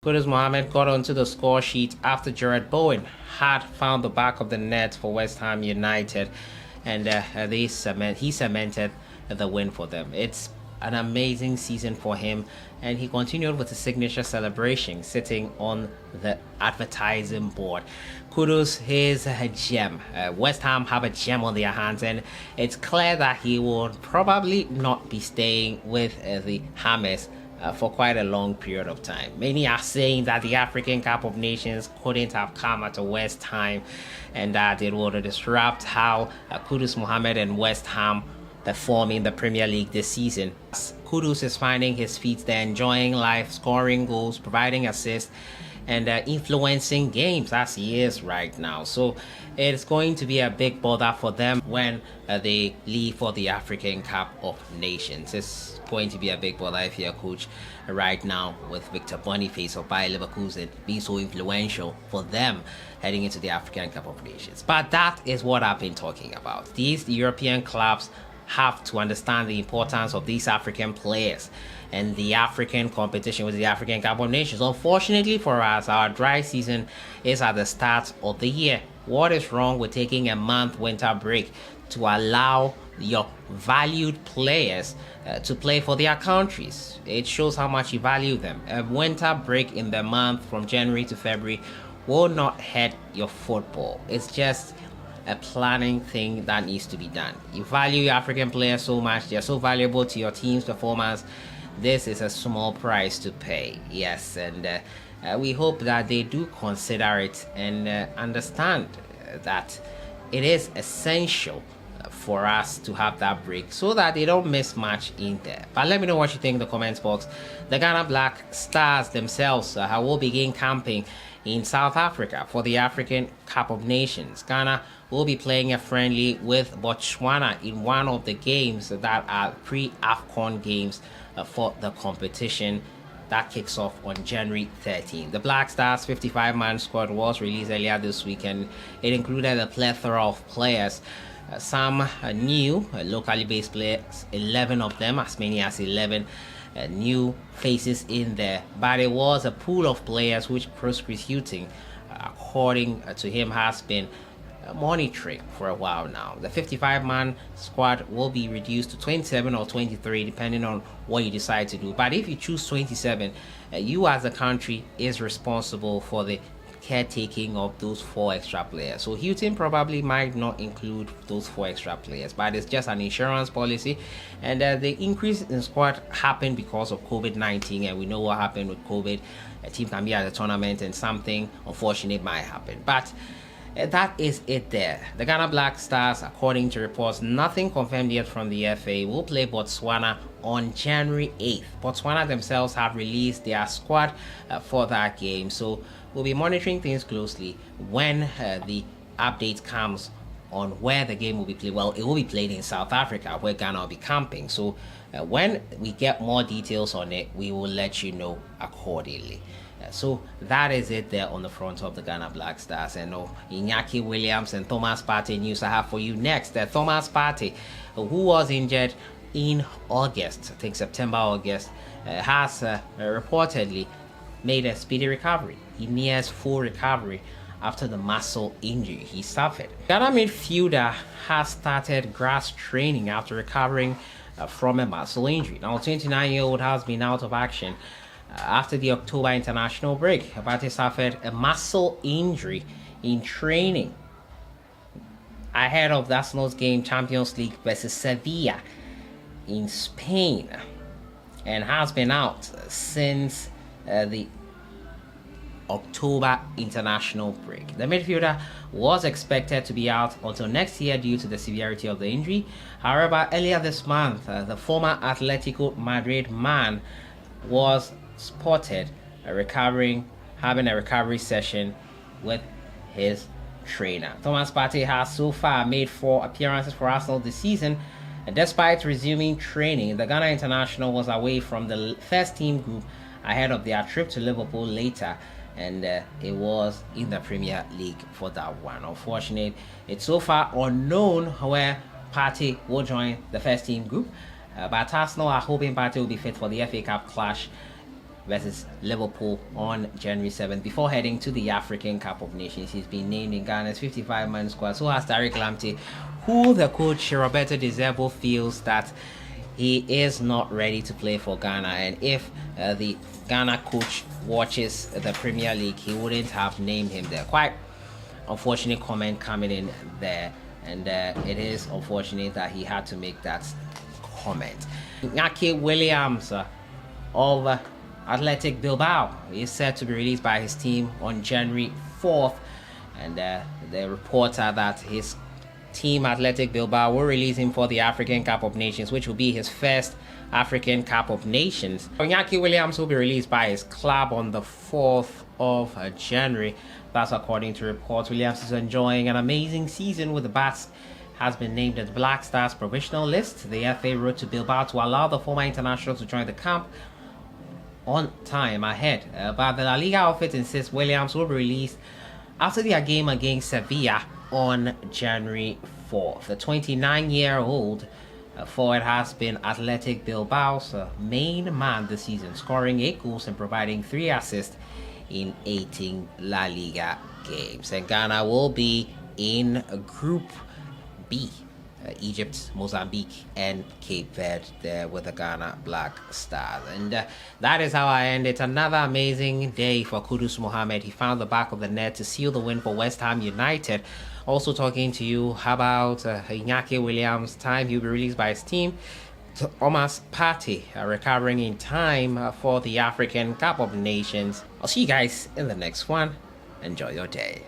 Kudus Mohammed got onto the score sheet after Jared Bowen had found the back of the net for West Ham United, and he cemented the win for them. It's an amazing season for him, and he continued with a signature celebration sitting on the advertising board. Kudus is a gem. West Ham have a gem on their hands, and it's clear that he will probably not be staying with the Hammers for quite a long period of time. Many are saying that the African Cup of Nations couldn't have come at a worse time, and that it would disrupt how Kudus Mohammed and West Ham perform in the Premier League this season. Kudus is finding his feet there, enjoying life, scoring goals, providing assists, and influencing games as he is right now. So it's going to be a big bother for them when they leave for the African Cup of Nations. It's going to be a big bother if you're a coach right now, with Victor Boniface of Bayer Leverkusen being so influential for them heading into the African Cup of Nations. But that is what I've been talking about. These European clubs have to understand the importance of these African players and the African competition with the African Cup of Nations. Unfortunately for us, our dry season is at the start of the year. What is wrong with taking a month winter break to allow your valued players to play for their countries? It shows how much you value them. A winter break in the month from January to February will not hurt your football. It's just a planning thing that needs to be done. You value your African players so much, they're so valuable to your team's performance. This is a small price to pay, yes, and we hope that they do consider it and understand that it is essential for us to have that break so that they don't miss much in there. But let me know what you think in the comments box. The Ghana Black Stars themselves will begin camping in South Africa for the African Cup of Nations. Ghana will be playing a friendly with Botswana in one of the games that are pre-Afcon games for the competition that kicks off on January 13th. The Black Stars 55-man squad was released earlier this week, and it included a plethora of players. Some new locally based players, 11 of them, as many as 11 new faces in there. But it was a pool of players which Chris Hughton, according to him, has been monitoring for a while now. The 55-man squad will be reduced to 27 or 23 depending on what you decide to do. But if you choose 27, you as a country is responsible for the caretaking of those 4 extra players. So Hughton probably might not include those 4 extra players, but it's just an insurance policy. And the increase in squad happened because of COVID-19, and we know what happened with COVID. A team can be at a tournament and something unfortunate might happen. But that is it there. The Ghana Black Stars, according to reports, nothing confirmed yet from the FA, will play Botswana on January 8th. Botswana themselves have released their squad for that game, so we'll be monitoring things closely when the update comes on where the game will be played. Well, it will be played in South Africa, where Ghana will be camping. So when we get more details on it, we will let you know accordingly. So that is it there on the front of the Ghana Black Stars. And Iñaki Williams and Thomas Partey news I have for you next. Thomas Partey, who was injured in August, I think September, August, has reportedly made a speedy recovery. He nears full recovery after the muscle injury he suffered. Ghana midfielder has started grass training after recovering from a muscle injury. Now, 29-year-old has been out of action after the October international break. Partey suffered a muscle injury in training ahead of last night's game, Champions League versus Sevilla in Spain, and has been out since the October international break. The midfielder was expected to be out until next year due to the severity of the injury. However, earlier this month, the former Atletico Madrid man was spotted having a recovery session with his trainer. Thomas Partey has so far made 4 appearances for Arsenal this season, and despite resuming training, the Ghana international was away from the first team group ahead of their trip to Liverpool later, and it was in the Premier League for that one. Unfortunately, it's so far unknown where Partey will join the first team group, but Arsenal are hoping Partey will be fit for the FA Cup clash versus Liverpool on January 7th before heading to the African Cup of Nations. He's been named in Ghana's 55-man squad. So has Tariq Lamptey, who the coach Roberto De Zerbo feels that he is not ready to play for Ghana, and if the Ghana coach watches the Premier League, he wouldn't have named him there. Quite unfortunate comment coming in there, and it is unfortunate that he had to make that comment. Iñaki Williams of Athletic Bilbao is set to be released by his team on January 4th, and the reports are that his team Athletic Bilbao will release him for the African Cup of Nations, which will be his first African Cup of Nations. Iñaki Williams will be released by his club on the 4th of January. That's according to reports. Williams is enjoying an amazing season with the Basque, has been named as Black Stars provisional list. The FA wrote to Bilbao to allow the former international to join the camp on time ahead, but the La Liga outfit insists Williams will be released after their game against Sevilla on January 4th. The 29-year-old forward has been Athletic Bilbao's main man this season, scoring 8 goals and providing 3 assists in 18 La Liga games. And Ghana will be in Group B. Egypt, Mozambique, and Cape Verde there with the Ghana Black Stars. And that is how I end it. Another amazing day for Kudus Mohammed. He found the back of the net to seal the win for West Ham United. Also talking to you about Iñaki Williams' time. He'll be released by his team. Thomas Partey recovering in time for the African Cup of Nations. I'll see you guys in the next one. Enjoy your day.